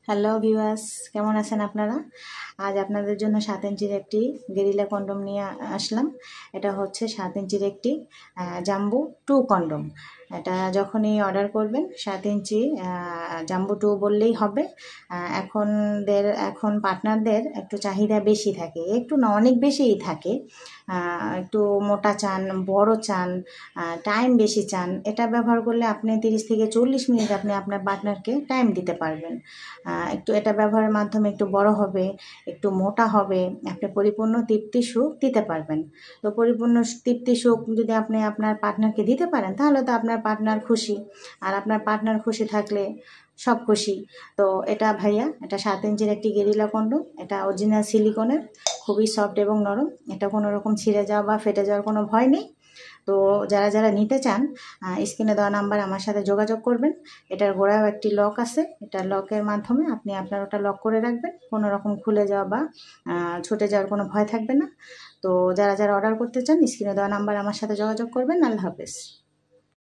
Hello viewers, কেমন আছেন আপনারা? আজ আপনাদের জন্য 7 ইঞ্চির একটি গেরিলা কন্ডম নিয়ে আসলাম। এটা হচ্ছে 7 ইঞ্চির একটি জাম্বো 2 কন্ডম। এটা যখনই অর্ডার করবেন 7 ইঞ্চি জাম্বো 2 বললেই হবে। এখন পার্টনারদের একটু চাহিদা বেশি থাকে, একটু না অনেক বেশিই থাকে। একটু মোটা চান, বড় চান, টাইম বেশি চান। এটা ব্যবহার করলে আপনি 30 থেকে 40 মিনিট আপনি আপনার পার্টনারকে টাইম দিতে পারবেন। একটু এটা ব্যবহারের মাধ্যমে একটু বড় হবে, একটু মোটা হবে, আপনি পরিপূর্ণ তৃপ্তি সুখ দিতে পারবেন। তো পরিপূর্ণ তৃপ্তি সুখ যদি আপনি আপনার পার্টনারকে দিতে পারেন তাহলে তো আপনার পার্টনার খুশি, আর আপনার পার্টনার খুশি থাকলে সব খুশি। তো এটা ভাইয়া, এটা 7 ইঞ্চির একটি গেরিলা কন্ডম। এটা অরিজিনাল সিলিকনের, খুবই সফট এবং নরম। এটা কোনো রকম ছিঁড়ে যাওয়া বা ফেটে যাওয়ার কোনো ভয় নেই। তো যারা নিতে চান স্ক্রিনে দেওয়া নাম্বার আমার সাথে যোগাযোগ করবেন। এটার গোড়ায়ও একটি লক আছে, এটা লকের মাধ্যমে আপনি আপনার ওটা লক করে রাখবেন, কোনো রকম খুলে যাওয়া বা ছুটে যাওয়ার কোনো ভয় থাকবে না। তো যারা অর্ডার করতে চান স্ক্রিনে দেওয়া নাম্বার আমার সাথে যোগাযোগ করবেন। আল্লাহ হাফেজ।